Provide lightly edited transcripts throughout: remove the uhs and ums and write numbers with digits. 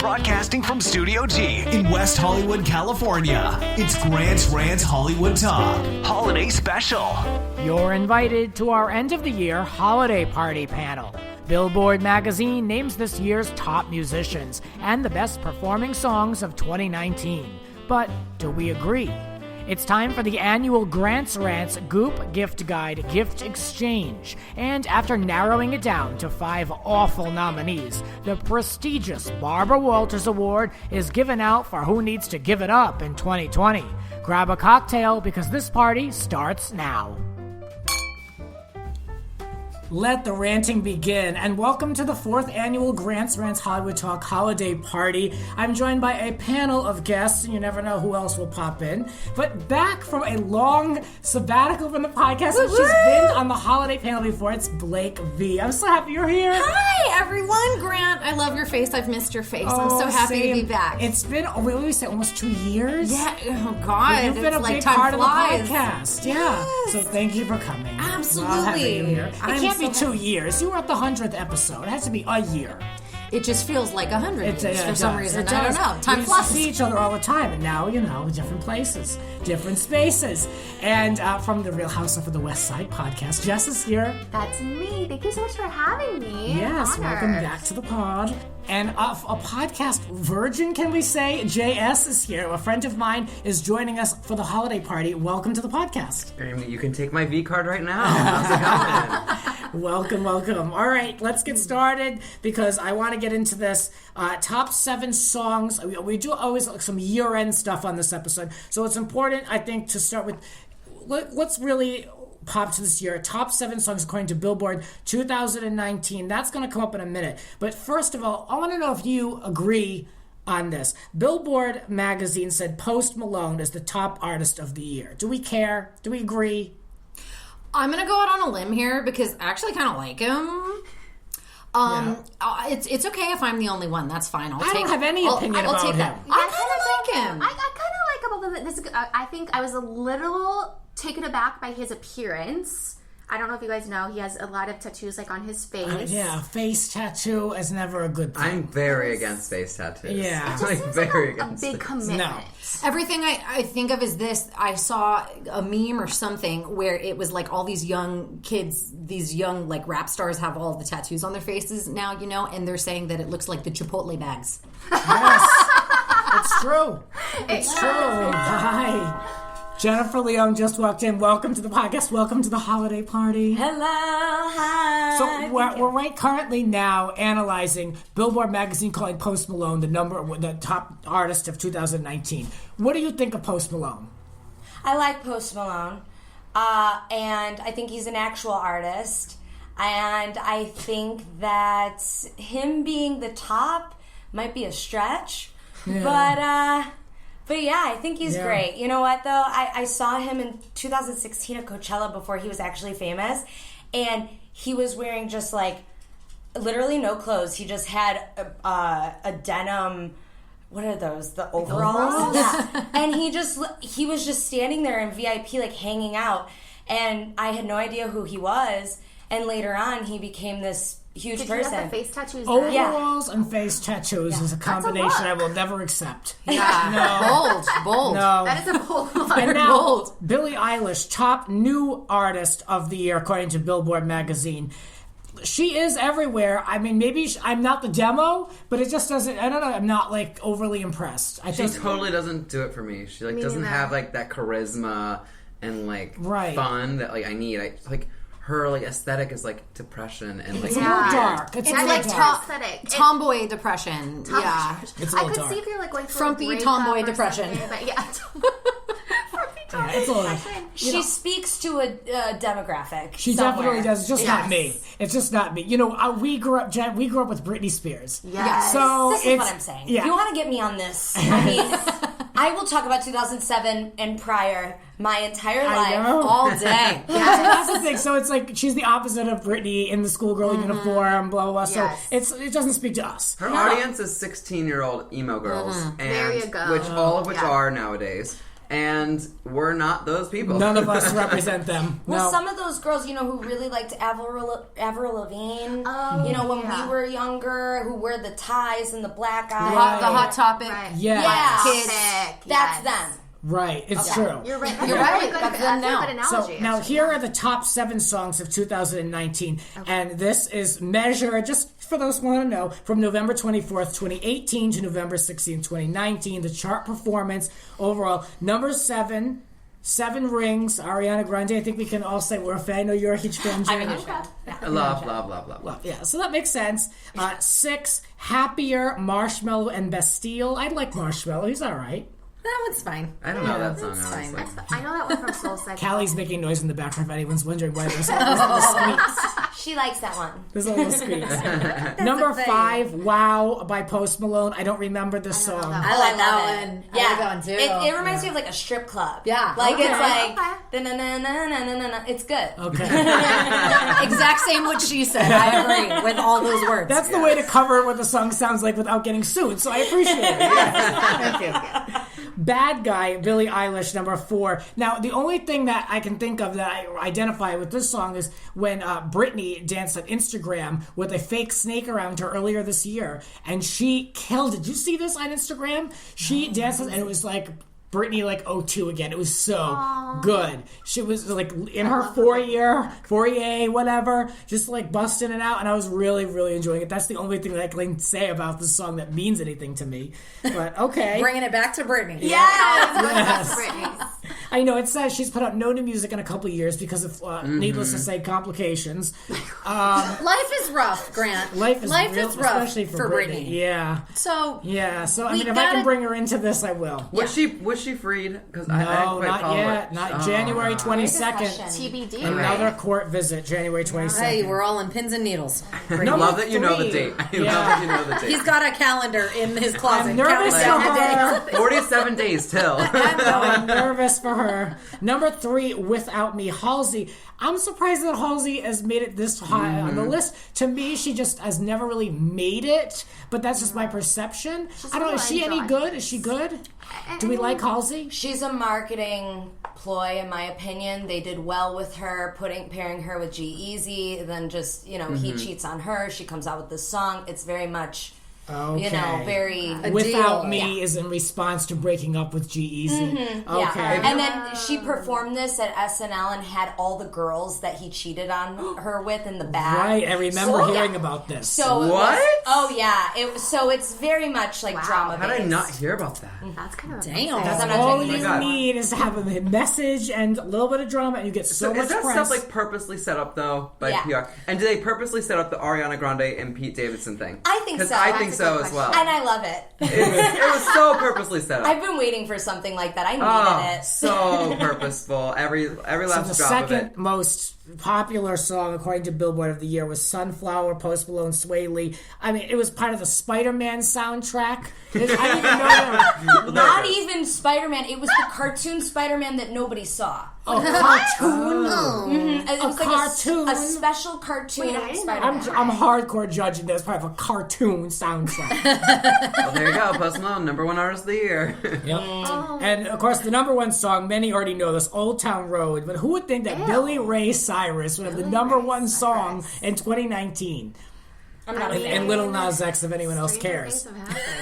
broadcasting from Studio G in West Hollywood, California. It's Grant's Rants Hollywood Talk Holiday Special. You're invited to our end of the year holiday party panel. Billboard Magazine names this year's top musicians and the best performing songs of 2019. But do we agree? It's time for the annual Grant's Rants Goop Gift Guide Gift Exchange. And after narrowing it down to 5 awful nominees, the prestigious Barbara Walters Award is given out for who needs to give it up in 2020. Grab a cocktail because this party starts now. Let the ranting begin, and welcome to the 4th annual Grant's Rants Hollywood Talk Holiday Party. I'm joined by a panel of guests, and you never know who else will pop in. But back from a long sabbatical from the podcast, and she's been on the holiday panel before, it's Blake V. I'm so happy you're here. Hi, everyone. Grant, I love your face. I've missed your face. I'm so happy to be back. It's been, we always say almost 2 years. Yeah, oh God. You've been a big part of the podcast. Yeah. Yes. So thank you for coming. Absolutely. Well, having you here. It can't be so 2 years. You were at the 100th episode. It has to be a year. It just feels like 100 years for some reason. I don't know. Time we flies. See each other all the time, and now, different places, different spaces. And from the Real Housewives of the West Side podcast, Jess is here. That's me. Thank you so much for having me. Yes, welcome back to the pod. And a podcast virgin, can we say? JS is here. A friend of mine is joining us for the holiday party. Welcome to the podcast. You can take my V card right now. How's it going? Welcome. All right, let's get started because I want to get into this. Top 7 songs. We do always some year-end stuff on this episode. So it's important, I think, to start with what's really popped this year. Top 7 songs according to Billboard 2019. That's going to come up in a minute. But first of all, I want to know if you agree on this. Billboard Magazine said Post Malone is the top artist of the year. Do we care? Do we agree? I'm going to go out on a limb here because I actually kind of like him. It's okay if I'm the only one. That's fine. I don't have any opinion about him. That. I kind of like him. I kind of like him a little bit. I think I was a little taken aback by his appearance. I don't know if you guys know, he has a lot of tattoos on his face. Face tattoo is never a good thing. I'm very against face tattoos. Yeah. It just seems very like a big commitment. No. Everything I think of is this. I saw a meme or something where it was all these young kids, these young rap stars have all the tattoos on their faces now, and they're saying that it looks like the Chipotle bags. Yes. It's true. It's true. Hi. Jennifer Leone just walked in. Welcome to the podcast. Welcome to the holiday party. Hello. Hi. So we're right currently now analyzing Billboard Magazine calling Post Malone the top artist of 2019. What do you think of Post Malone? I like Post Malone, and I think he's an actual artist. And I think that him being the top might be a stretch, But yeah, I think he's great. You know what, though? I saw him in 2016 at Coachella before he was actually famous, and he was wearing just, literally no clothes. He just had a denim, what are those, the overalls? Yeah. And he was just standing there in VIP, hanging out, and I had no idea who he was, and later on, he became this huge person. Did you have the face tattoos? Overalls and face tattoos is a combination I will never accept. Yeah. No. Bold. No. That is a bold one. And now, Billie Eilish, top new artist of the year according to Billboard Magazine. She is everywhere. I mean, maybe I'm not the demo, but it just doesn't. I don't know. I'm not overly impressed. She totally doesn't do it for me. She doesn't have that charisma and fun that I need. Her aesthetic is depression and it's a little dark. It's aesthetic. Tomboy depression. It's a little I could dark. see if you're going through frumpy tomboy depression. But yeah. It's a little. She speaks to a demographic. She definitely does. It's just not me. It's just not me. We grew up with Britney Spears. Yes. So this is what I'm saying. Yeah. If you want to get me on this, I will talk about 2007 and prior my entire life all day. So that's the thing. So it's she's the opposite of Britney in the schoolgirl uniform, blah, blah, blah. Yes. So it doesn't speak to us. Her audience is 16-year-old emo girls. And there you go. All of which are nowadays. and we're not those people. None of us represent them. Well, No. some of those girls, who really liked Avril Lavigne, when we were younger, who wear the ties and the black eyes. The Hot Topic. Right. Yeah. Kids. That's them. Right, it's true. You're right. You're right. That's them now. a good analogy. So now here are the top 7 songs of 2019, and this is measured, just for those who want to know, from November 24th, 2018 to November 16th, 2019. The chart performance overall, number 7, 7 Rings, Ariana Grande. I think we can all say we're a fan. I know you're a huge fan, Jen. I'm a huge fan. Love. Yeah, so that makes sense. 6, Happier, Marshmello and Bastille. I like Marshmello. He's all right. That one's fine. I don't know that song, fine. honestly. I know that one from Soul Cycle. Callie's making noise in the background if anyone's wondering why there's all those little squeaks. She likes that one. There's all those squeaks. Number 5, Wow by Post Malone. I don't remember this song. I like that one. Yeah, I like that one too. It reminds me of like a strip club. Yeah. Like Okay. it's like na-na-na-na-na-na-na. It's good. Okay. Exact same what she said. I agree with all those words. That's the way to cover what the song sounds like without getting sued, so I appreciate it. Yes. Thank you. Bad Guy, Billie Eilish, number 4. Now, the only thing that I can think of that I identify with this song is when Britney danced on Instagram with a fake snake around her earlier this year, and she killed it. Did you see this on Instagram? She danced, and it was like Britney like 02 again. It was so good. She was like in her foyer, whatever, just like busting it out, and I was really, really enjoying it. That's the only thing that I can say about this song that means anything to me. But okay. Bringing it back to Britney. Yes. Britney. I know it says she's put out no new music in a couple of years because of, needless to say, complications. Life is rough, Grant. Life is rough, especially for Britney. Yeah. So I mean, if I can bring her into this, I will. Was she freed? Because No, I didn't quite not follow yet. it. Not January 22nd. TBD. Another court visit, January 22nd. hey, we're all in pins and needles. I Number love that you know the 3. date. I Yeah. love that you know the date. He's got a calendar in his closet. I'm nervous counting for down the days. her. 47 days till. I'm nervous for her. Number 3, Without Me, Halsey. I'm surprised that Halsey has made it this high on the list. To me, she just has never really made it, but that's just my perception. I don't know. Is she any good? Is she good? Do we like Halsey? She's a marketing ploy, in my opinion. They did well with her, pairing her with G-Eazy. Then just, he cheats on her. She comes out with this song. It's very much, very... Without Me is in response to breaking up with G-Eazy. Okay. Yeah. And then she performed this at SNL and had all the girls that he cheated on her with in the back. Right, I remember hearing about this. So What? So it's very much like drama. How did I not hear about that? That's kind of Damn. That's I'm not all drinking you this. need is to have a message and a little bit of drama, and you get so much Is that press. stuff like purposely set up though by Yeah. PR? And do they purposely set up the Ariana Grande and Pete Davidson thing? I think so. I think That's a so good as well. And I love it. It was so purposely set up. I've been waiting for something like that. I needed it. So purposeful. Every So last the drop of second it. most popular song, according to Billboard of the Year, was Sunflower, Post Malone, Sway Lee. I mean, it was part of the Spider-Man soundtrack. I didn't even know that. Not even Spider-Man. It was the cartoon Spider-Man that nobody saw. Oh, cartoon. It was like cartoon? a special cartoon Wait, I didn't know Spider-Man. I'm hardcore judging this part of a cartoon soundtrack. Well, there you go. Post Malone, #1 artist of the year. Yep. And of course, the #1 song, many already know this, Old Town Road. But who would think that Billy Ray Cyrus would have the #1 song in 2019? I'm not a fan. And Little Nas X, if anyone else cares.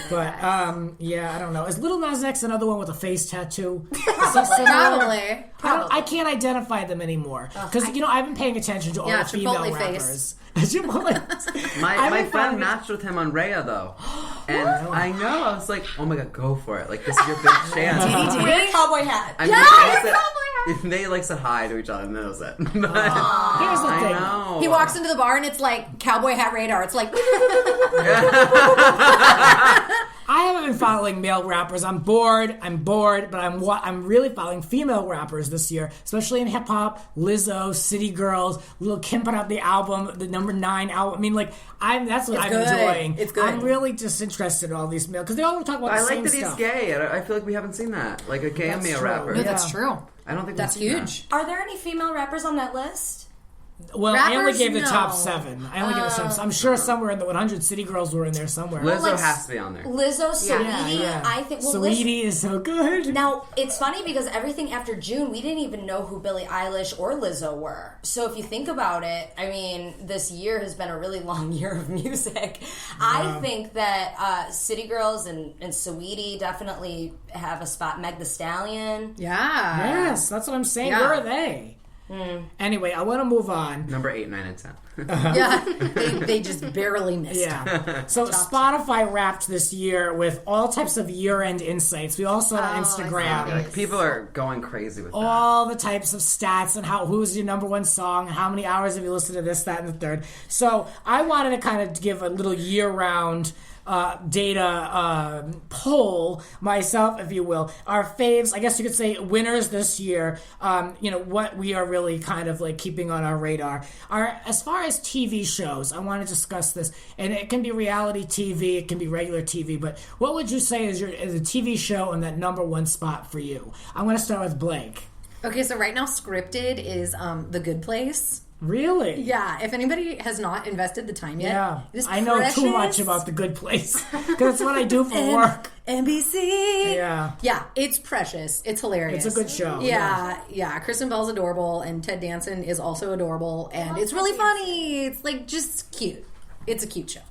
But, I don't know. Is Little Nas X another one with a face tattoo? Probably. I can't identify them anymore. Because, I've been paying attention to all the female Chipotle rappers. face. Chipotle. My friend matched with him on Raya though, and I know I was like, oh my god, go for it! Like this is your big chance. Wear a cowboy hat. I mean, they like said hi to each other, and that was it. But, Here's the I thing. know. He walks into the bar and it's like cowboy hat radar. It's like I haven't been following male rappers. I'm bored, but I'm really following female rappers this year, especially in hip hop. Lizzo, City Girls, Lil Kim put out the album, the #9 album. I mean, that's what I'm good. enjoying. It's good. I'm really just interested in all these male because they all talk about I the like same that he's stuff. gay. I feel like we haven't seen that, like a gay That's male true. rapper. Yeah. that's true. I don't think That's we've seen huge. Are there any female rappers on that list? Well, I only Rappers, gave the no. top 7. I'm sure somewhere in the 100 City Girls were in there somewhere. Lizzo has to be on there. Lizzo, Saweetie, Yeah. I think. Well, Saweetie is so good. Now, it's funny because everything after June, we didn't even know who Billie Eilish or Lizzo were. So if you think about it, I mean, this year has been a really long year of music. Yeah. I think that City Girls and Saweetie definitely have a spot. Meg Thee Stallion. Yeah. Yes, that's what I'm saying. Yeah. Where are they? Anyway, I want to move on. Number 8, 9, and 10. Yeah, they just barely missed. Yeah. So Spotify wrapped this year with all types of year-end insights. We also on Instagram. Like, people are going crazy with that. All the types of stats and who's your number one song and how many hours have you listened to this, that, and the third. So I wanted to kind of give a little year-round data poll myself, if you will. Our faves, I guess you could say winners this year, what we are really kind of like keeping on our radar. As far as TV shows, I want to discuss this, and it can be reality TV, it can be regular TV, but what would you say is a TV show in that number one spot for you? I'm going to start with Blake. Okay, so right now scripted is The Good Place. Really? Yeah, if anybody has not invested the time yet, it is I know too much about The Good Place because it's what I do for work. NBC. Yeah, it's precious. It's hilarious. It's a good show. Yeah. Kristen Bell's adorable, and Ted Danson is also adorable, and it's really funny. It's like just cute. It's a cute show.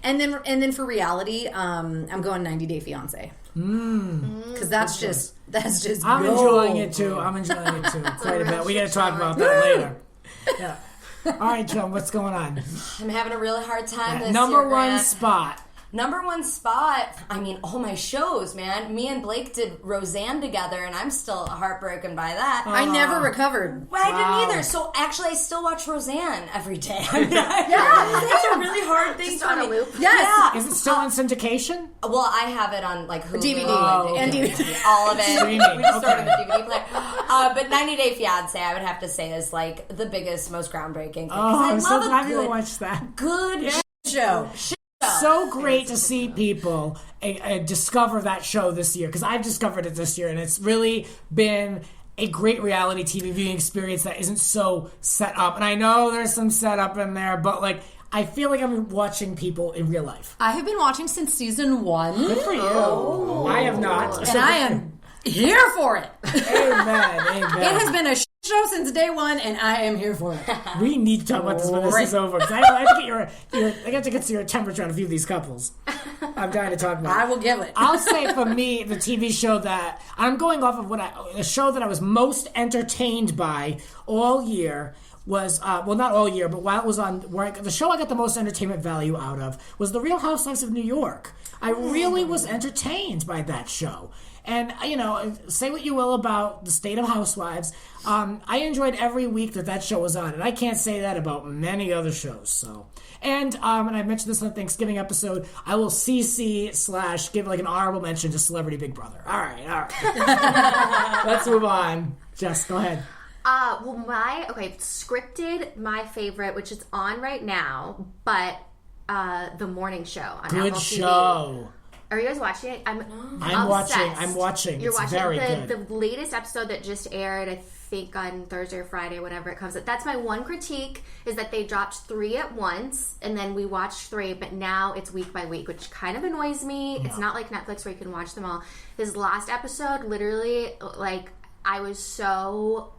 And then for reality, I'm going 90 Day Fiance. Because that's just. I'm enjoying it too. Quite a bit. We got to talk about that later. Yeah. All right, Joan, what's going on? I'm having a really hard time this Number year, one Grant. spot. Number one spot, I mean, all my shows, man. Me and Blake did Roseanne together, and I'm still heartbroken by that. I never recovered. Well, I didn't either. So actually, I still watch Roseanne every day. That's a really hard thing Just for on me. a loop. Yes. Is it still on syndication? Well, I have it on like Hulu DVD. and Okay. DVD, all of it. Streaming. We just started Okay. the DVD player. But 90 Day Fiance, I would have to say, is like the biggest, most groundbreaking thing. I'm so love glad a you good, watched that. good Show. So great to see people discover that show this year, because I've discovered it this year, and it's really been a great reality TV viewing experience that isn't so set up. And I know there's some setup in there, but like I feel like I'm watching people in real life. I have been watching since season 1. Good for you. I have not. And I am here for it. Amen. It has been a show since day 1, and I am here for it. We need to talk about this when this is over, because I have to get I got to get your temperature on a few of these couples. I'm dying to talk about it. I will give it. I'll say for me, the TV show that I'm going off of the show that I was most entertained by all year was not all year, but while it was on, the show I got the most entertainment value out of was The Real Housewives of New York. I really was entertained by that show. And, say what you will about the state of Housewives, I enjoyed every week that show was on, and I can't say that about many other shows. So, and I mentioned this on the Thanksgiving episode, I will CC / give like an honorable mention to Celebrity Big Brother. All right. Let's move on. Jess, go ahead. Scripted, my favorite, which is on right now, but The Morning Show on Apple Good TV. show. Are you guys watching it? I'm watching. You're It's watching very good. The latest episode that just aired, I think on Thursday or Friday, whenever it comes. That's my one critique, is that they dropped 3 at once, and then we watched 3, but now it's week by week, which kind of annoys me. Yeah. It's not like Netflix where you can watch them all. This last episode, literally, like, I was so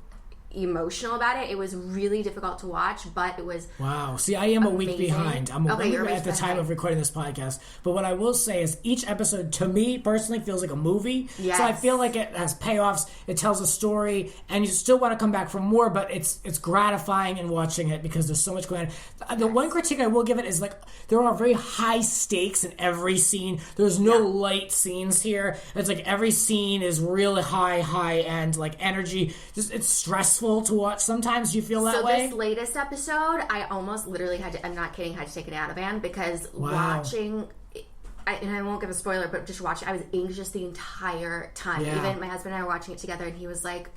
emotional about it. It was really difficult to watch, but it was wow. See, I am a week behind. I'm a week at the time of recording this podcast. But what I will say is each episode, to me personally, feels like a movie. Yes. So I feel like it has payoffs. It tells a story, and you still want to come back for more. But it's gratifying in watching it because there's so much going on. The one critique I will give it is like there are very high stakes in every scene. There's no light scenes here. It's like every scene is really high end, like energy. It's stressful to watch. Sometimes you feel that way. So this latest episode, I almost literally had to, I'm not kidding, had to take it out of van because watching, and I won't give a spoiler, but just watching, I was anxious the entire time. Yeah. Even my husband and I were watching it together, and he was like,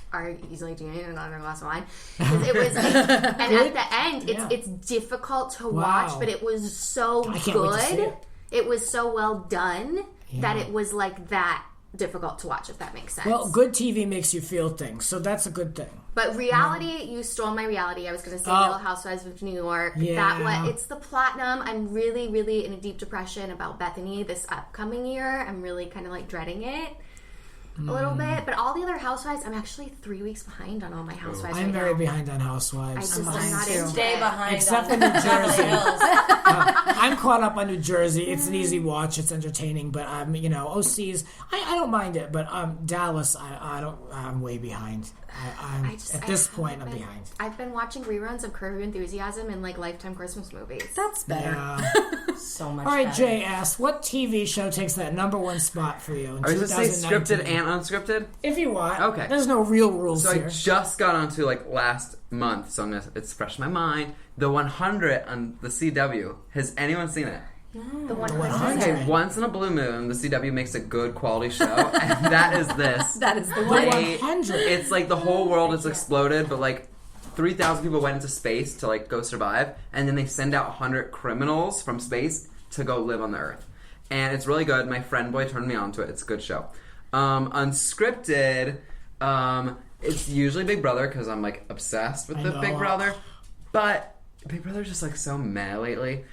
he's like, do you need another glass of wine? It was, and at the end, it's difficult to watch, but it was so I can't wait to see good. It was so well done that it was like that difficult to watch, if that makes sense. Well, good TV makes you feel things, so that's a good thing. But reality, you stole my reality. I was going to say Real Housewives of New York. Yeah. It's the platinum. I'm really, really in a deep depression about Bethany this upcoming year. I'm really kind of like dreading it a little bit. But all the other Housewives, I'm actually 3 weeks behind on all my Housewives. I'm right very now. behind on Housewives. I'm not into Stay it. behind. Except for New Jersey. I'm caught up on New Jersey. It's an easy watch. It's entertaining, but OC's. I don't mind it, but Dallas, I don't. I'm way behind. At this point, I'm behind. I've been watching reruns of Curb Your Enthusiasm and like Lifetime Christmas movies. That's better. Yeah. So much. All right, better. Jay asks, what TV show takes that #1 spot for you in Are you just say 2019? scripted and unscripted? If you want. Okay. There's no real rules So here. I just got onto like last month, so it's fresh in my mind. The 100 on the CW. Has anyone seen it? The 100. Okay, once in a blue moon, the CW makes a good quality show, and that is this. That is the The one. 100. It's like the whole world has exploded, but like 3,000 people went into space to like go survive, and then they send out 100 criminals from space to go live on the Earth. And it's really good. My friend boy turned me on to it. It's a good show. Unscripted, it's usually Big Brother because I'm like obsessed with the know. Big Brother, but Big Brother's just like so meh lately.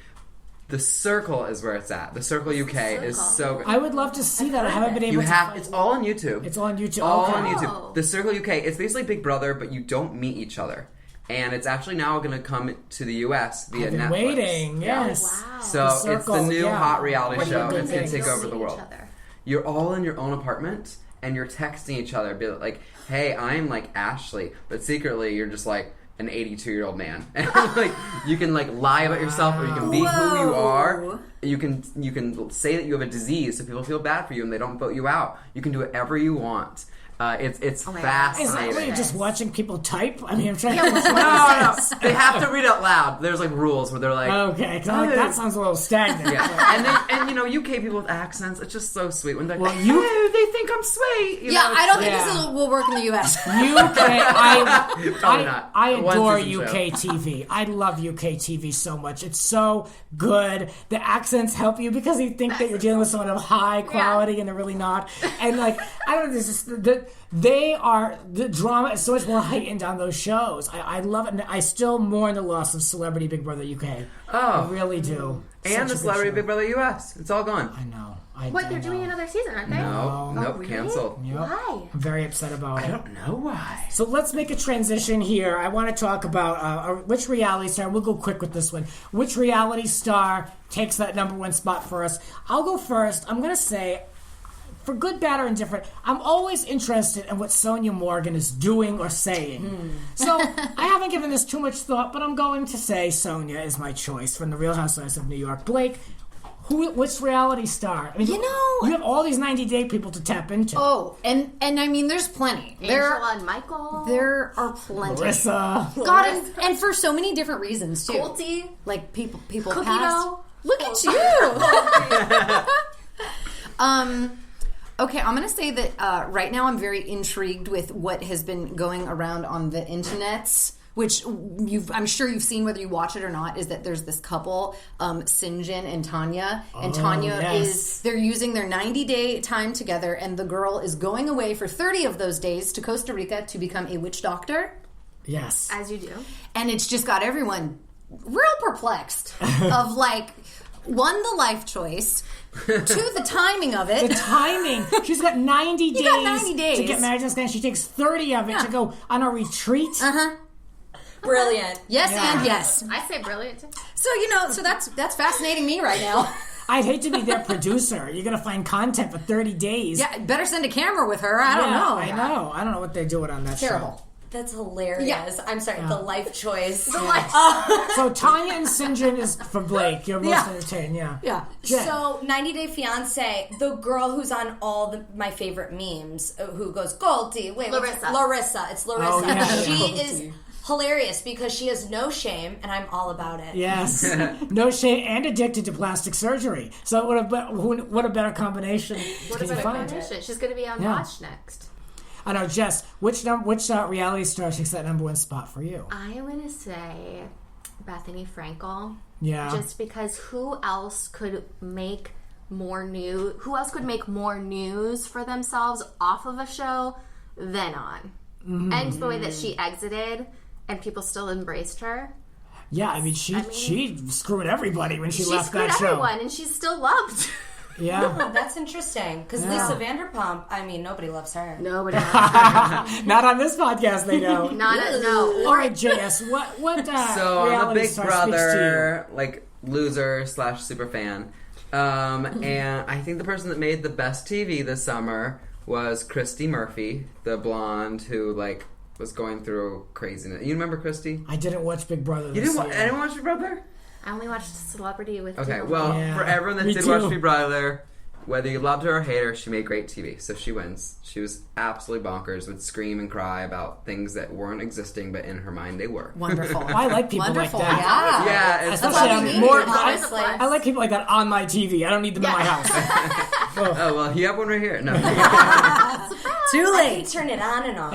The Circle is where it's at. The Circle UK is so good. I would love to see that. I haven't been able to find It's all on YouTube. It's all on YouTube. All Okay. on YouTube. The Circle UK, it's basically Big Brother, but you don't meet each other. And it's actually now going to come to the US via I've been Netflix. waiting. Yeah. Yes. Wow. So The it's the Circle, new yeah. hot reality What show, do you and it's going to think? take over the world. You're all in your own apartment, and you're texting each other, be like, hey, I'm like Ashley, but secretly you're just like an 82-year-old man. And like you can like lie about yourself, or you can be who you are. You can say that you have a disease, so people feel bad for you and they don't vote you out. You can do whatever you want. It's fascinating. Is that what you're just watching people type? I mean, I'm trying to... No. They have to read out loud. There's like rules where they're like... Okay, because I'm like, that sounds a little stagnant. Yeah. and you know, UK people with accents, it's just so sweet. When they're like, you... hey, they think I'm sweet. You know, I don't think Yeah. this will work in the US. UK, Probably not. I adore One season UK TV. I love UK TV so much. It's so good. The accents help you because you think that you're dealing with someone of high quality and they're really not. And like, I don't know, this is the drama is so much more heightened on those shows. I love it. And I still mourn the loss of Celebrity Big Brother UK. I really do. And the Such a good Celebrity show. Big Brother US. It's all gone. I know. What, they're doing another season, aren't they? Nope, really? canceled. Yep. Why? I'm very upset about it. I don't know why. So let's make a transition here. I want to talk about which reality star, we'll go quick with this one, which reality star takes that #1 spot for us. I'll go first. I'm going to say, for good, bad, or indifferent, I'm always interested in what Sonia Morgan is doing or saying. So I haven't given this too much thought, but I'm going to say Sonia is my choice from the Real Housewives of New York. Blake, which reality star? I mean, you have all these 90-day people to tap into. Oh, and I mean, there's plenty. Angela and Michael. There are plenty. Larissa. God, and for so many different reasons too. Colty. Like people Cookie passed. dough. Look at you. Okay, I'm going to say that right now I'm very intrigued with what has been going around on the internets, which I'm sure you've seen whether you watch it or not, is that there's this couple, Sinjin and Tanya. And Tanya they're using their 90-day time together, and the girl is going away for 30 of those days to Costa Rica to become a witch doctor. Yes. As you do. And it's just got everyone real perplexed of like, one, the life choice, two, the timing of it. The timing. She's got 90 days, got 90 days to get married to this guy, and she takes 30 of it to go on a retreat. Brilliant. Yes, and yes. I say brilliant too. So, so that's fascinating me right now. I'd hate to be their producer. You're going to find content for 30 days. Yeah, better send a camera with her. I don't know. I know. I don't know what they're doing on that Terrible. show. That's hilarious. Yeah. I'm sorry, the life choice. So Tanya and Sinjin is for Blake. You're most entertained, Yeah. Jen. So, 90 Day Fiance, the girl who's on all my favorite memes, who goes, Goldie, Larissa. It's Larissa. Oh, yeah. She is hilarious because she has no shame, and I'm all about it. Yes. No shame and addicted to plastic surgery. So what a better combination What can a you better find? combination. She's going to be on Watch next. I know, Jess, which reality star takes that #1 spot for you? I am going to say Bethany Frankel. Yeah. Just because who else could make more news? Who else could make more news for themselves off of a show than on? And the way that she exited and people still embraced her. Yeah, I mean, she screwed everybody when she left that show. She screwed everyone, and she's still loved. Yeah. Oh, that's interesting. Because Lisa Vanderpump, I mean, nobody loves her. Nobody loves her. Not on this podcast, they don't. No. All right, JS, what So I'm a reality Big star speaks to Brother, like, loser / super fan. And I think the person that made the best TV this summer was Christy Murphy, the blonde who, like, was going through craziness. You remember Christy? you? I didn't watch Big Brother this year. Anyone watch Big Brother? I only watched Celebrity with Okay, Dylan. well, Yeah, for everyone that me did too. watch Big Brother, whether you loved her or hate her, she made great TV. So she wins. She was absolutely bonkers, would scream and cry about things that weren't existing, but in her mind they were. Wonderful. I like people Wonderful. like that. Yeah, it's Especially all we need. more. Honestly. I like people like that on my TV. I don't need them in my house. Oh, well, you have one right here. No. Too I late. can turn it on and off.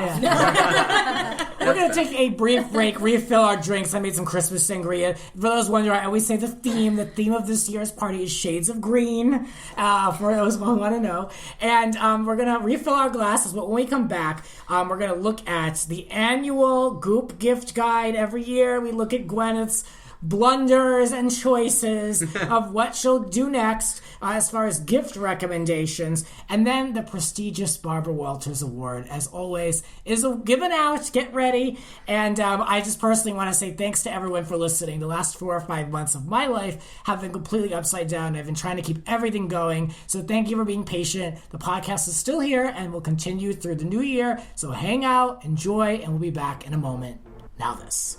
We're going to take a brief break, refill our drinks. I made some Christmas sangria. For those wondering, I always say the theme of this year's party is Shades of Green, for those who want to know. And we're going to refill our glasses, but when we come back, we're going to look at the annual Goop gift guide. Every year we look at Gwyneth's blunders and choices of what she'll do next as far as gift recommendations. And then the prestigious Barbara Walters Award, as always, is given out. Get ready. And I just personally want to say thanks to everyone for listening. The last 4 or 5 months of my life have been completely upside down. I've been trying to keep everything going. So thank you for being patient. The podcast is still here and will continue through the new year. So hang out, enjoy, and we'll be back in a moment. Now this.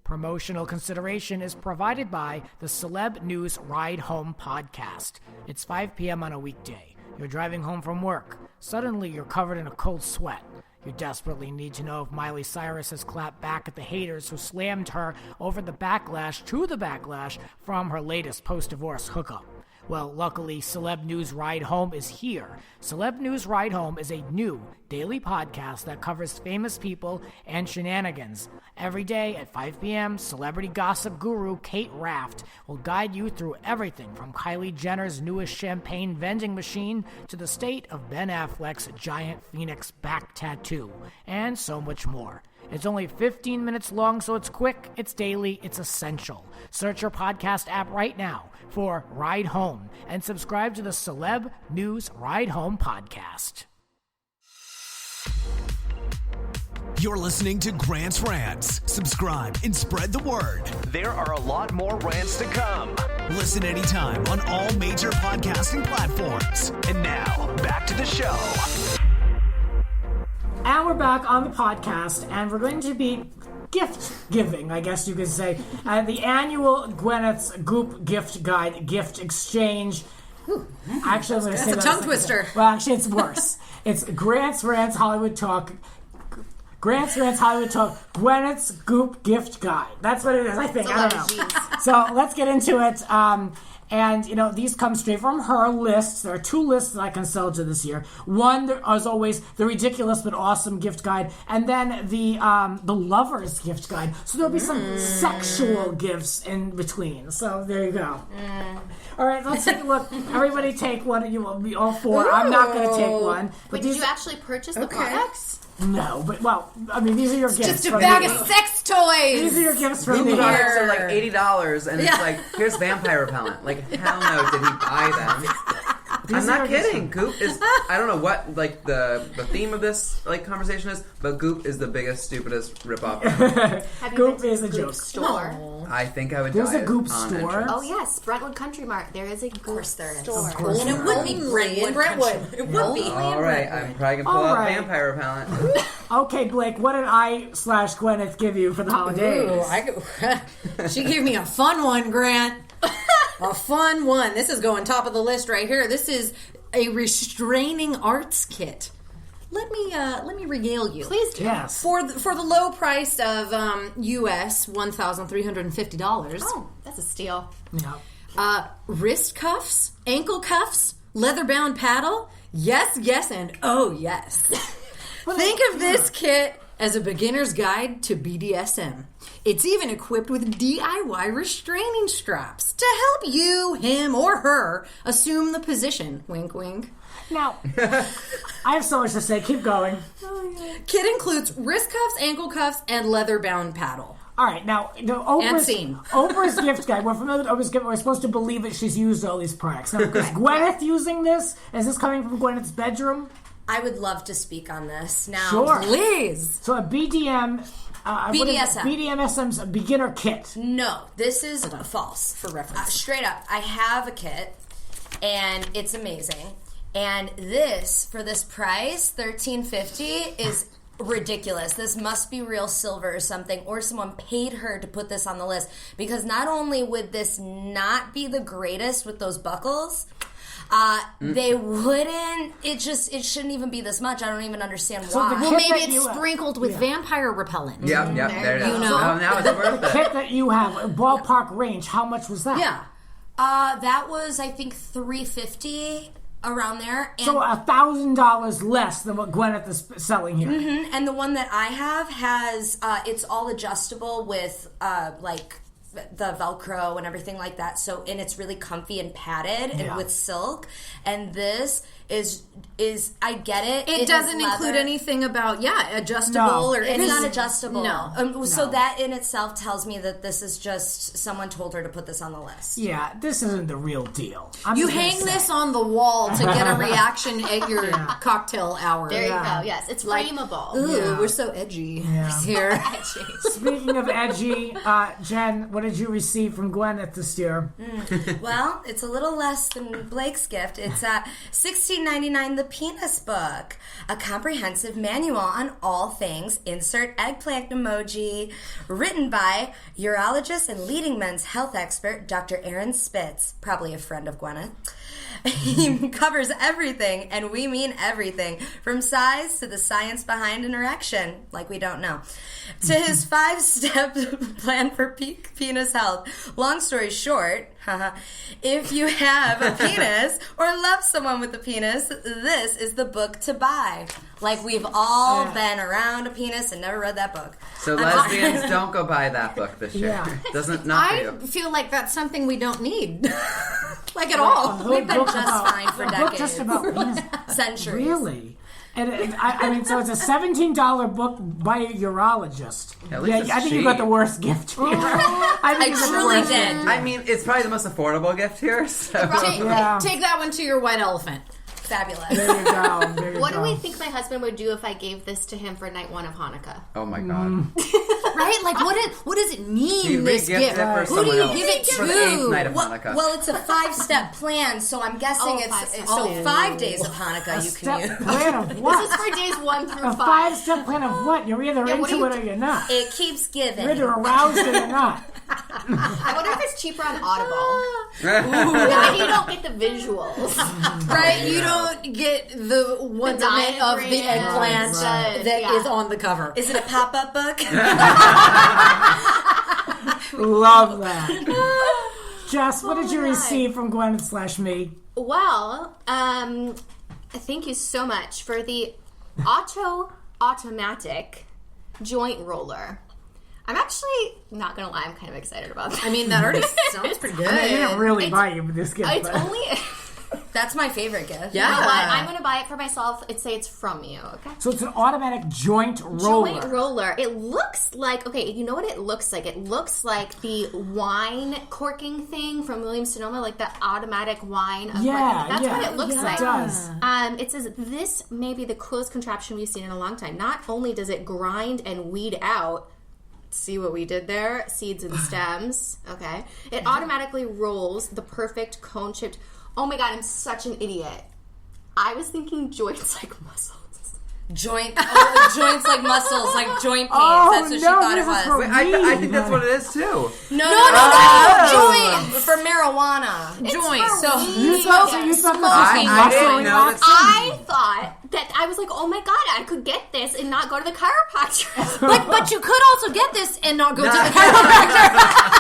Promotional consideration is provided by the Celeb News Ride Home podcast. It's 5 p.m. on a weekday. You're driving home from work. Suddenly, you're covered in a cold sweat. You desperately need to know if Miley Cyrus has clapped back at the haters who slammed her over the backlash from her latest post-divorce hookup. Well, luckily, Celeb News Ride Home is here. Celeb News Ride Home is a new daily podcast that covers famous people and shenanigans. Every day at 5 p.m., celebrity gossip guru Kate Raft will guide you through everything from Kylie Jenner's newest champagne vending machine to the state of Ben Affleck's giant phoenix back tattoo, and so much more. It's only 15 minutes long, so it's quick, it's daily, it's essential. Search your podcast app right now for Ride Home and subscribe to the Celeb News Ride Home podcast. You're listening to Grant's Rants. Subscribe and spread the word. There are a lot more rants to come. Listen anytime on all major podcasting platforms. And now, back to the show. And we're back on the podcast, and we're going to be gift giving, I guess you could say. The annual Gwyneth's Goop gift guide, gift exchange. Actually, I'm going to say That's a tongue twister. Well, actually, it's worse. It's Grant's Rants Hollywood Talk. Gwyneth's Goop gift guide. That's what it is, I think. I don't know. So let's get into it. And, you know, these come straight from her lists. There are 2 lists that I can sell to this year. One, as always, the ridiculous but awesome gift guide. And then the lover's gift guide. So there'll be some sexual gifts in between. So there you go. All right, let's take a look. Everybody take one. You will be all 4. I'm not going to take one. But Wait, did you actually purchase the products? No, but, well, I mean, these are your gifts. Just a bag of sex toys. These are your gifts from Goop the products are like $80, and it's like, here's vampire repellent. Like, hell no, did he buy them? I'm not kidding. Goop is, I don't know what, like, the theme of this, like, conversation is, but Goop is the biggest, stupidest ripoff ever. Have you Goop been to is a Goop joke. store? I think I would There's die a Goop on store? entrance. Oh yes, Brentwood Country Mart. There is a Goop course there is. store. Of course. And it would be Brentwood. It would be. All right, I'm probably going to pull All out right. vampire repellent. Okay, Blake, what did I/Gwyneth give you for the holidays? She gave me a fun one, Grant. A fun one. This is going top of the list right here. This is a restraining arts kit. Let me regale you. Please do. Yes. For the low price of US $1,350. Oh, that's a steal. Yeah. Wrist cuffs, ankle cuffs, leather bound paddle. Yes, yes, and oh yes. Think of this kit as a beginner's guide to BDSM. It's even equipped with DIY restraining straps to help you, him, or her assume the position. Wink, wink. Now, I have so much to say. Keep going. Kit includes wrist cuffs, ankle cuffs, and leather-bound paddle. All right, now, scene. Oprah's gift guide. We're familiar with Oprah's gift. We're supposed to believe that she's used all these products. Now, is Gwyneth using this? Is this coming from Gwyneth's bedroom? I would love to speak on this now. Sure. Please. So a BDM... BDSM. BDMSM's a beginner kit. No, this is false. For reference. Straight up, I have a kit, and it's amazing. And this, for this price, $13.50, is ridiculous. This must be real silver or something, or someone paid her to put this on the list. Because not only would this not be the greatest with those buckles, they wouldn't. It shouldn't even be this much. I don't even understand why. the Well, kit maybe that it's sprinkled with vampire repellent. Yep, there it is. You know. So now it's worth it. Kit that you have, ballpark range, how much was that? Yeah. That was, I think, $350 around there. And So $1,000 less than what Gwyneth is selling here. Mm-hmm. And the one that I have has, it's all adjustable with, like, the Velcro and everything like that. So, and it's really comfy and padded and with silk. And this is I get it. It doesn't include anything about, adjustable or It's any... not adjustable. No. So that in itself tells me that this is just someone told her to put this on the list. Yeah, this isn't the real deal. I'm You just gonna hang say. this on the wall to get a reaction at your cocktail hour. There you go. Yes, it's frameable. Ooh, we're so edgy here. Speaking of edgy, Jen, what did you receive from Gwyneth this year? Well, it's a little less than Blake's gift. It's $16.99, The Penis Book, a comprehensive manual on all things insert eggplant emoji, written by urologist and leading men's health expert Dr. Aaron Spitz, probably a friend of Gwyneth. He covers everything, and we mean everything, from size to the science behind an erection, like we don't know, to his 5-step plan for peak penis health. Long story short, if you have a penis or love someone with a penis, this is the book to buy. Like, we've all been around a penis and never read that book. So lesbians, don't go buy that book this year. Yeah. Doesn't not for I you. feel like that's something we don't need. Like at all. We've been just fine for a book decades. just about penis. Centuries. Really? And I mean, so it's a $17 book by a urologist. At least it's I think you cheap. got the worst gift here. I think you got the truly worst did. gift. I mean, it's probably the most affordable gift here. So. Take that one to your white elephant. Fabulous. There you go. There you What go. do we think my husband would do if I gave this to him for night 1 of Hanukkah? Oh my god. Right? Like, what does it mean, You this re-gift gift? it for Who do someone you else give it for the 8th night to? of Hanukkah. Well, it's a 5-step plan, so I'm guessing it's 5 days of Hanukkah you can use. Step plan of what? This is for days 1 through A 5. 5-step plan of what? You're either what into do you it or you're not. It keeps giving. You're either aroused or you're not. I wonder if it's cheaper on Audible. Maybe you don't get the visuals. Right? You don't get the wonderment of the eggplant that is on the cover. Is it a pop-up book? Love that. Jess, what did you receive from Gwyneth/me? Well, thank you so much for the automatic joint roller. I'm actually not gonna lie, I'm kind of excited about that. I mean, that already sounds pretty good. I didn't really buy you this gift. It's but- only That's my favorite gift. Yeah. You know what? I'm gonna buy it for myself. It's from you, okay? So it's an automatic joint roller. Joint roller. It looks like, okay, you know what it looks like? It looks like the wine corking thing from Williams-Sonoma, like the automatic wine. Yeah, That's what it looks like. It does. It says this may be the coolest contraption we've seen in a long time. Not only does it grind and weed out, see what we did there? Seeds and stems. Okay. It automatically rolls the perfect cone-shaped... Oh my god, I'm such an idiot. I was thinking joints like muscles. Joints like muscles, like joint pains. Oh, That's what she no, thought it this is was. for Wait, I think that's what it is too. No, joints. for marijuana. Joints. So You thought this was I didn't know that. I thought that I was like, oh my god, I could get this and not go to the chiropractor. But you could also get this and not go to the chiropractor.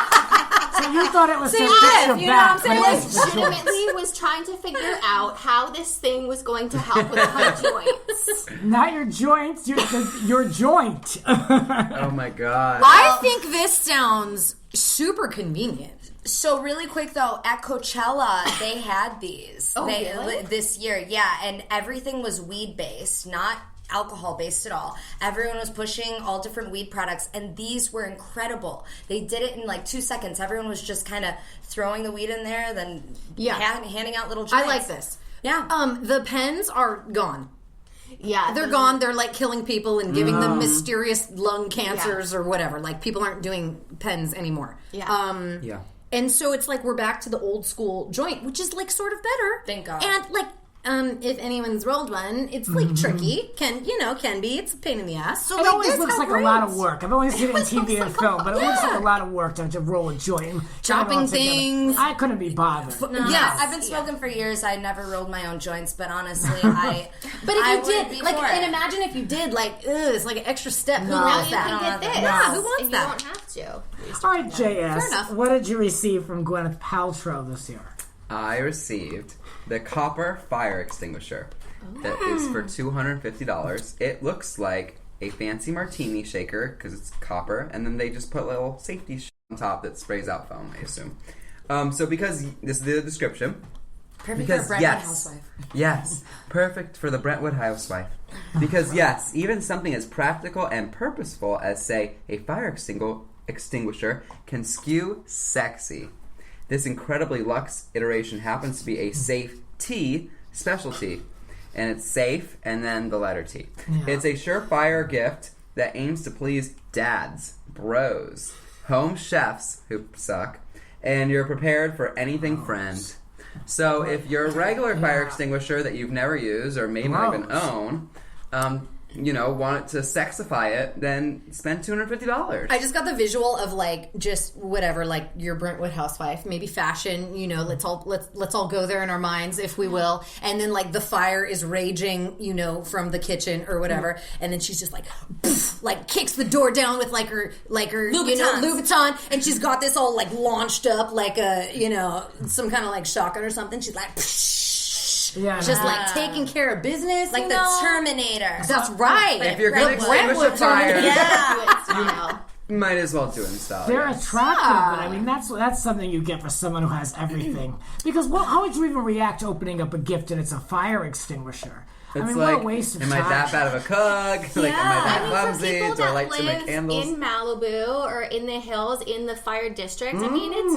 So you thought it was to Same fix diff, your you know what I'm back. saying? but I it was the joints. legitimately was trying to figure out how this thing was going to help with my joints. Not your joints, your joint. Oh my god. I think this sounds super convenient. So really quick though, at Coachella they had these Really? this year, yeah, and everything was weed based, not alcohol based at all. Everyone was pushing all different weed products, and these were incredible. They did it in like 2 seconds. Everyone was just kind of throwing the weed in there, then handing out little joints. I like this. Yeah. The pens are gone. Yeah, They're gone. They're like killing people and giving them mysterious lung cancers or whatever. Like people aren't doing pens anymore. Yeah. Yeah. And so it's like we're back to the old school joint, which is like sort of better. Thank God. And like, if anyone's rolled one, it's like tricky. Can be. It's a pain in the ass. So It like, always this looks how like great. a lot of work. I've only seen it in TV and film, but it looks like Yeah. a lot of work to roll a joint. Chopping Get it all together. things. I couldn't be bothered. Yeah, I've been smoking for years. I never rolled my own joints, but honestly, I. But if I you wouldn't did, be like, for and it. imagine if you did, like, it's like an extra step. Who Now wants you that? can get this. Yeah, who wants and that? You don't have to. All right, JS, Fair enough. what did you receive from Gwyneth Paltrow this year? I received the copper fire extinguisher that is for $250. It looks like a fancy martini shaker because it's copper, and then they just put little safety on top that sprays out foam, I assume. So because this is the description. Perfect for a Brentwood housewife. Yes, perfect for the Brentwood housewife. Because yes, even something as practical and purposeful as, say, a fire extinguisher can skew sexy. This incredibly luxe iteration happens to be a safe T specialty. And it's safe, and then the letter T. Yeah. It's a surefire gift that aims to please dads, bros, home chefs who suck, and you're prepared for anything friend. So if you're a regular fire extinguisher that you've never used or may not even own, want it to sexify it, then spend $250. I just got the visual of like just whatever, like your Brentwood housewife, maybe fashion. Let's all go there in our minds, if we will. And then like the fire is raging, from the kitchen or whatever, and then she's just like, poof, like kicks the door down with like her Louboutin, and she's got this all like launched up like a some kind of like shotgun or something. She's like. Psh, Yeah, just like taking care of business, like the Terminator. That's right. If you're going to extinguish a fire, you might as well do it in style. They're attractive, but I mean that's something you get for someone who has everything. Because how would you even react to opening up a gift and it's a fire extinguisher? It's what like, a waste of am time. I that bad of a cook? Like, am I that For clumsy? people Do I that like to make live candles? in Malibu or in the hills in the fire district, I mean, it's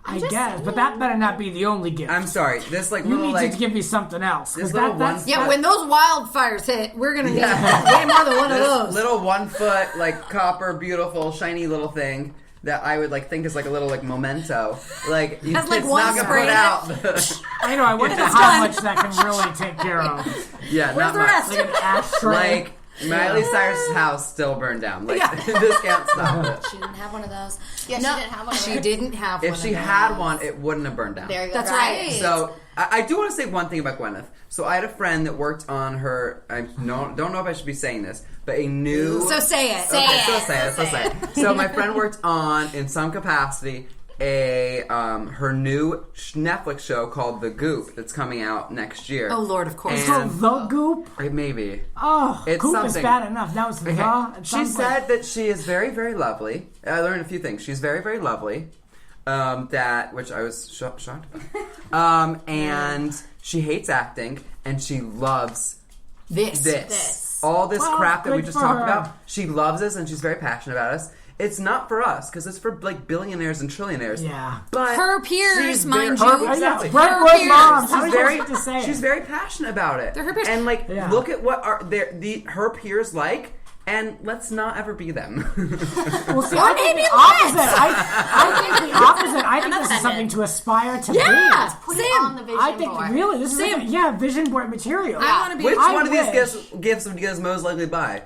I guess, but that better not be the only gift. I'm sorry. This you little need to give me something else. this 'cause little that's Yeah, when those wildfires hit, we're gonna need way more than one of this those. little 1 foot like copper, beautiful, shiny little thing that I would like think is like a little like memento. Like it's Has, like, not one gonna spray put in out. I know. I wonder how much that can really take care of. Yeah, Where's not the much. rest? Like an ashtray. Like Miley Cyrus's house still burned down. Like this can't stop it. She didn't have one of those. Yeah, she didn't have one. She didn't have one. If she of had those. one, it wouldn't have burned down. There you go. That's right. So I do want to say one thing about Gwyneth. So I had a friend that worked on her. I don't know if I should be saying this, but a new. So say it. So say it. So my friend worked on, in some capacity, her new Netflix show called The Goop that's coming out next year. Oh Lord, of course. It's called The Goop. Maybe. Oh, It's Goop something. is bad enough. Now it's The. It She sounds said that she is very, very lovely. I learned a few things. She's very, very lovely. Which I was shocked about. And she hates acting, and she loves this. All this Well, crap that we good just for talked her. about. She loves us, and she's very passionate about us. It's not for us, because it's for like billionaires and trillionaires. Yeah. But Her peers, she's mind very, you. Exactly. Brentwood peers. moms. How She's are very, you supposed to say she's it? very passionate about it. They're her peers. And like, Yeah. look at what her peers like, and let's not ever be them. Well, see, I think the opposite. I think the opposite. I think this is something to aspire to Yeah. be. Put it on the vision I think board. really this is like vision board material. I want to be. Which I one of these wish. gifts would you guys most likely buy?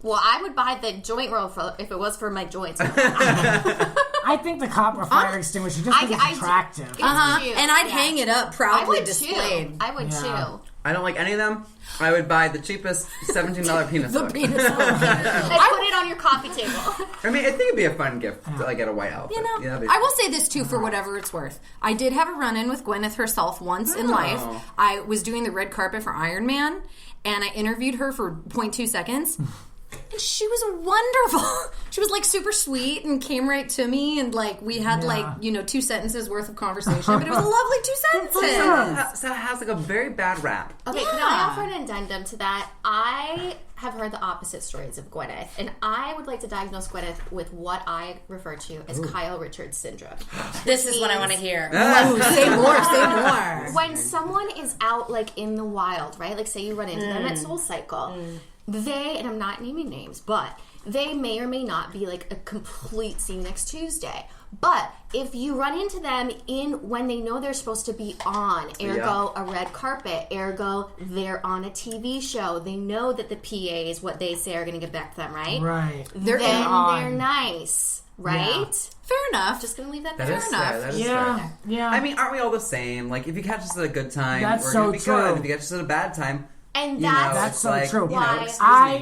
Well, I would buy the joint roll if it was for my joints. I think the copper fire extinguisher just because it's attractive. It's Uh-huh. cute. And I'd Yeah. hang it up I proudly would displayed. too. I would too. I don't like any of them. I would buy the cheapest $17 penis The one. penis one. And put it on your coffee table. I mean, I think it'd be a fun gift to like get a white outfit. You know, Yeah, I will say this too, for whatever it's worth. I did have a run-in with Gwyneth herself once in life. I was doing the red carpet for Iron Man, and I interviewed her for 0.2 seconds. And she was wonderful. She was like super sweet and came right to me, and like we had like 2 sentences worth of conversation, but it was a lovely 2 sentences. So it has like a very bad rap. Okay, can I offer an addendum to that? I have heard the opposite stories of Gwyneth, and I would like to diagnose Gwyneth with what I refer to as Kyle Richards syndrome. This is what I want to hear. Ooh, say more. When someone is out like in the wild, right? Like say you run into them at Soul Cycle. They, and I'm not naming names, but they may or may not be like a complete See You Next Tuesday. But if you run into them when they know they're supposed to be on, ergo a red carpet, ergo they're on a TV show, they know that the PAs, what they say, are going to get back to them, right? Right. They're nice, right? Yeah. Fair enough. Just going to leave that That there. is Fair enough. fair. That is Yeah, fair. yeah. I mean, aren't we all the same? Like, if you catch us at a good time, That's we're so gonna be true. good. If you catch us at a bad time, And you know, That's it's so like, true. you know, Why-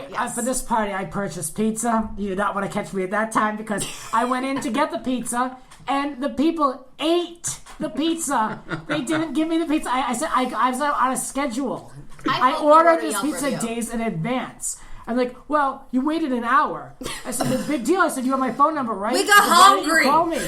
excuse me. For this party, I purchased pizza. You did not want to catch me at that time because I went in to get the pizza, and the people ate the pizza. They didn't give me the pizza. I said I was on a schedule. I hope you ordered wrote a this Yelp pizza review. days in advance. I'm like, well, you waited an hour. I said, it's a big deal. I said, you have my phone number, right? We got I said, why didn't hungry. you call me?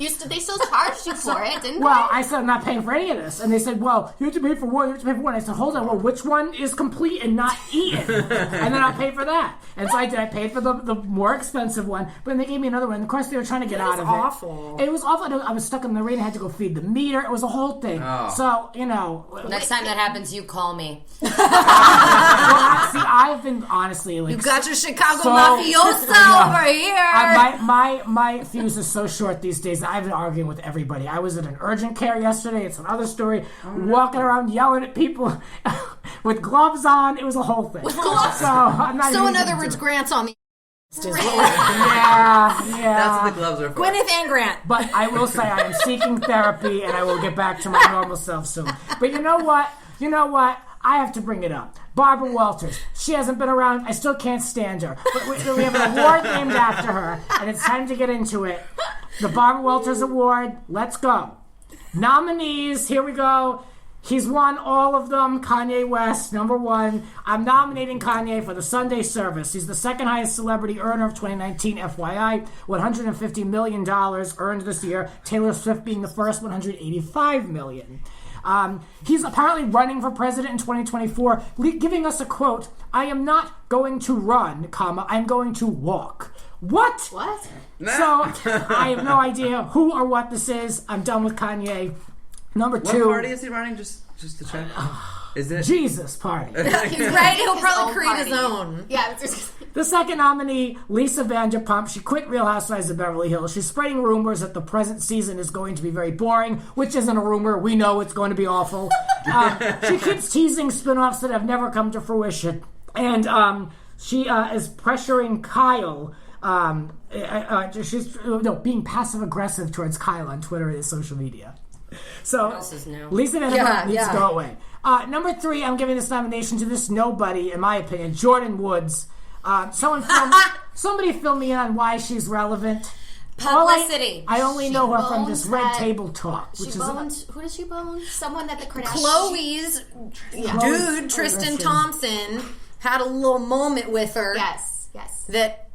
They still charged you for it, didn't Well, they? I said, I'm not paying for any of this. And they said, well, you have to pay for one, you have to pay for one. I said, hold on, well, which one is complete and not eaten? And then I'll pay for that. And so I did. I paid for the more expensive one, but then they gave me another one. And of course, they were trying to get out of awful. it. It was awful. I was stuck in the rain. I had to go feed the meter. It was a whole thing. Oh. So, you know. Next time that happens, you call me. See, I've been, honestly, like... You got your Chicago so- mafioso over here. My fuse is so short these days that I've been arguing with everybody. I was at an urgent care yesterday. It's another story. Walking around yelling at people with gloves on. It was a whole thing. With gloves? So, I'm not So even in other gonna words, do it. Grant's on the Yeah. That's what the gloves are for. Gwyneth and Grant. But I will say I am seeking therapy, and I will get back to my normal self soon. But you know what? I have to bring it up. Barbara Walters. She hasn't been around. I still can't stand her. But we have an award named after her, and it's time to get into it. The Barbara Walters Award. Let's go. Nominees. Here we go. He's won all of them. Kanye West, number 1. I'm nominating Kanye for the Sunday Service. He's the second highest celebrity earner of 2019, FYI. $150 million earned this year. Taylor Swift being the first, $185 million. He's apparently running for president in 2024, giving us a quote, "I am not going to run, comma, I'm going to walk." What? What? So, I have no idea who or what this is. I'm done with Kanye. Number What 2. party is he running? Just to check. Is it? Jesus party. He's right. He'll His probably own create his party. own. Yeah, it's just... The second nominee, Lisa Vanderpump. She quit Real Housewives of Beverly Hills. She's spreading rumors that the present season is going to be very boring, which isn't a rumor. We know it's going to be awful. She keeps teasing spinoffs that have never come to fruition. And she is pressuring Kyle. She's being passive-aggressive towards Kyle on Twitter and social media. So, else is new? Lisa Vanderpump needs to go away. Number 3, I'm giving this nomination to this nobody, in my opinion, Jordan Woods. Somebody fill me in on why she's relevant. Publicity. I only know her from this bones Red that- Table Talk, which She is boned... Who does she bone? Someone that the Kardashians... Chloe's dude, Tristan Thompson, had a little moment with her Yes. that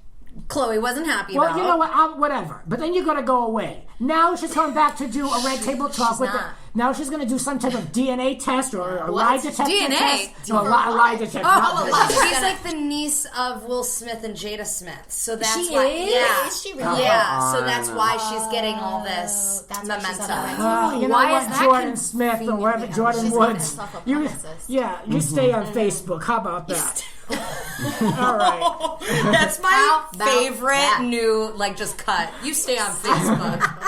Chloe wasn't happy well, about. you know what? Whatever. But then you're going to go away. Now she's coming back to do a Red Table Talk with not. Now she's going to do some type of DNA test or a lie detector DNA? test. No, a lie detector. not lie DNA. She's like the niece of Will Smith and Jada Smith, so that's She why. is? Yeah, Is she really? Yeah, so that's why she's getting all this That's why she's on the momentum. Red You know Why what, is that Jordan Smith or wherever Jordan She's Woods. making herself a publicist. You stay on Facebook. How about that? All right. That's my How about favorite that? new, just cut. You stay on Facebook.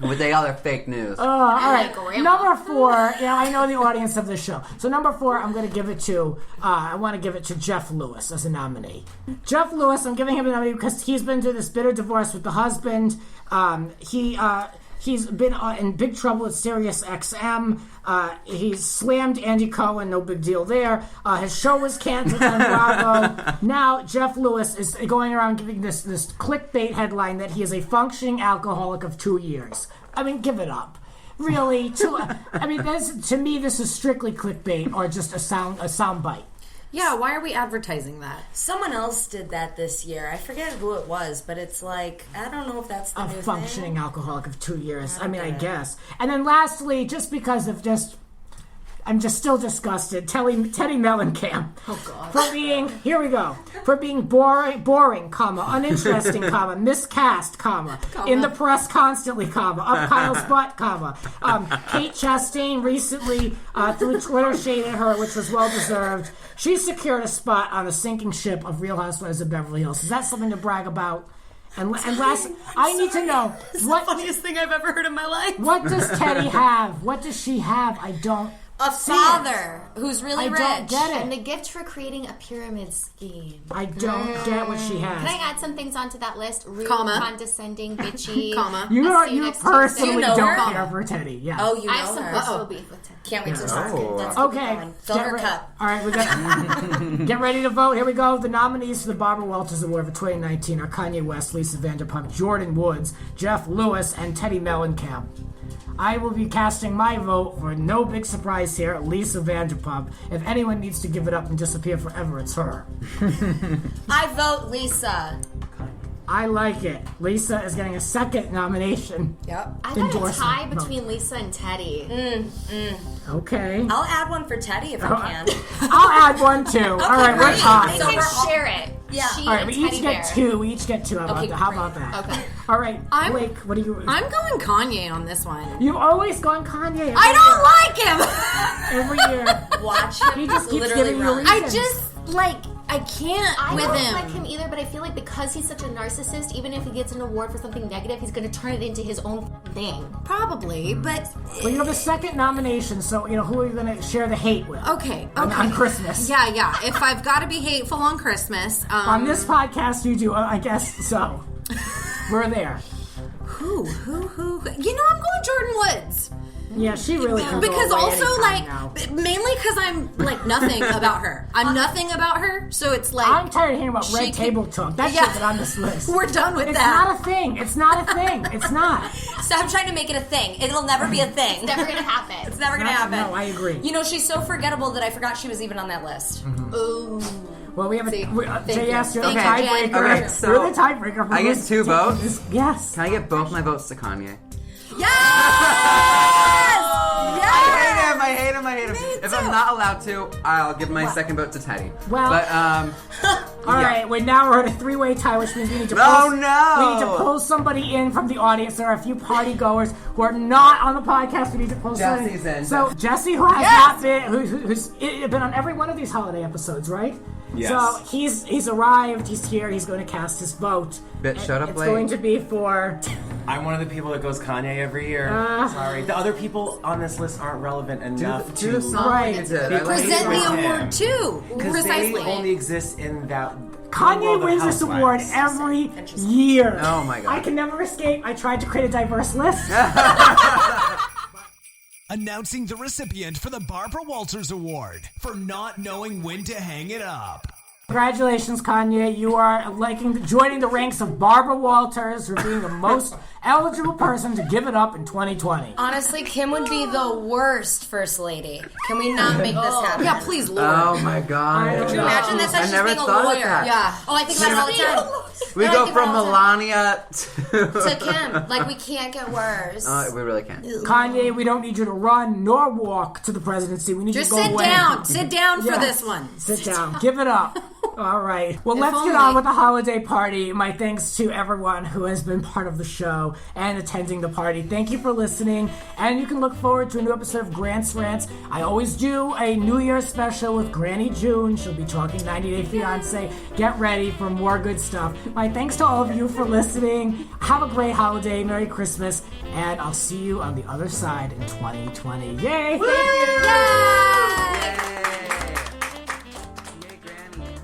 With the other fake news. All right. grandma. Number 4. I know the audience of the show. So number 4, I'm going to give it to. I want to give it to Jeff Lewis as a nominee. Jeff Lewis. I'm giving him a nominee because he's been through this bitter divorce with the husband. He's been in big trouble at Sirius XM. He slammed Andy Cohen, no big deal there. His show was canceled on Bravo. Now Jeff Lewis is going around giving this clickbait headline that he is a functioning alcoholic of 2 years. I mean, give it up. Really? To me, this is strictly clickbait or just a sound bite. Yeah, why are we advertising that? Someone else did that this year. I forget who it was, but it's like, I don't know if that's the new thing. A functioning alcoholic of 2 years. I guess. And then lastly, just because of I'm just still disgusted. Teddy Mellencamp. Oh, God. For being boring, comma, uninteresting, comma, miscast, comma, in the press constantly, comma, up Kyle's butt, comma. Kate Chastain recently threw Twitter shade at her, which was well-deserved. She secured a spot on the sinking ship of Real Housewives of Beverly Hills. Is that something to brag about? And last, I need to know This is the funniest thing I've ever heard in my life. What does Teddy have? What does she have? I don't. A father who's really rich. I don't get it. And the gift for creating a pyramid scheme. I don't get what she has. Can I add some things onto that list? Rude, Comma. condescending, bitchy. Comma. You personally You know don't her? care for Teddy. Yeah. Oh, you know I have some her. personal beef with Ted. Can't wait to talk. Let's Okay. Fill her cup. All right, we got. Get ready to vote. Here we go. The nominees for the Barbara Walters Award for 2019 are Kanye West, Lisa Vanderpump, Jordan Woods, Jeff Lewis, and Teddy Mellencamp. I will be casting my vote for no big surprise here, Lisa Vanderpump. If anyone needs to give it up and disappear forever, it's her. I vote Lisa. I like it. Lisa is getting a second nomination. Yep. I got a Endorsement. tie between Lisa and Teddy. Okay. I'll add one for Teddy if I can. I'll add one too. All right, we're We tied. can share it. Yeah. She All right, and we Teddy each Bear. get two. We each get two. How about that? Okay. All right, Blake, what do you... I'm going Kanye on this one. You've always gone Kanye. I don't like him. Every year. Watch him. He just keeps literally giving you run. reasons. I can't I with don't him. like him either, but I feel like because he's such a narcissist, even if he gets an award for something negative, he's going to turn it into his own thing. Probably, but Well, you have a second nomination, so, who are you going to share the hate with? okay. On Christmas. Yeah. If I've got to be hateful on Christmas, On this podcast, you do, I guess so. We're there. who? I'm going Jordan Woods. Yeah, she really can Because go away also, anytime now. mainly because I'm nothing about her. I'm nothing about her, so it's like I'm tired of hearing about she red can- table talk. That Yeah. shit's on this list. we're done with It's that. not a thing. It's not a thing. It's not. Stop trying to make it a thing. It'll never be a thing. It's never going to happen. It's never gonna happen. No, I agree. You know, she's so forgettable that I forgot she was even on that list. Ooh. Well, we have a... See, JS, you're the Thank you, tiebreaker. Okay, so You're the tiebreaker. for I get who's 2 taking votes? this- Yes. Can I get both my votes to Kanye? I hate him. If I'm not allowed to, I'll give my second vote to Teddy. Well- but All right, we're at a 3-way tie, which means we need to pull, Oh, no! We need to pull somebody in from the audience. There are a few party goers who are not on the podcast. We need to pull somebody. Jesse's in. So Jesse, who has not been, who's been on every one of these holiday episodes, right? Yes. So he's arrived. He's here. He's going to cast his vote. Bitch, shut up It's late. going to be for. I'm one of the people that goes Kanye every year. Sorry. The other people on this list aren't relevant enough Do the to... song Right. you did. I like Present it. the him. award too. Because Precisely. they only exist in that... Kanye world of wins this award housewives. every year. Oh my God. I can never escape. I tried to create a diverse list. Announcing the recipient for the Barbara Walters Award for not knowing when to hang it up. Congratulations, Kanye. You are joining the ranks of Barbara Walters for being the most eligible person to give it up in 2020. Honestly, Kim would be the worst first lady. Can we not make this happen? Yeah, please, Lord. Oh my God. Could you imagine that's how I she's never being a thought of lawyer? that. Yeah. Oh, I think about it all the time. We Yeah, I go think about from it all the time. Melania to... To Kim. Like, we can't get worse. We really can't. Kanye, we don't need you to run nor walk to the presidency. We need Just you to go sit away. down. Sit down for Yes. this one. Sit down. Give it up. All right. Well, If let's get only. on with the holiday party. My thanks to everyone who has been part of the show and attending the party. Thank you for listening. And you can look forward to a new episode of Grant's Rants. I always do a New Year's special with Granny June. She'll be talking 90 Day Fiancé. Get ready for more good stuff. My thanks to all of you for listening. Have a great holiday. Merry Christmas. And I'll see you on the other side in 2020. Yay! Thank you! Yay, Granny.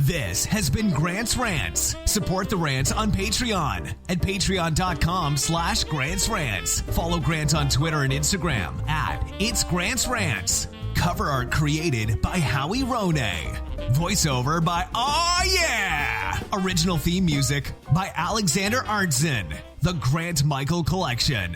This has been Grant's Rants. Support the Rants on Patreon at patreon.com/Grant's Rants. Follow Grant on Twitter and Instagram at It's Grant's Rants. Cover art created by Howie Ronay. Voiceover by Aw Yeah! Original theme music by Alexander Arntzen. The Grant Michael Collection.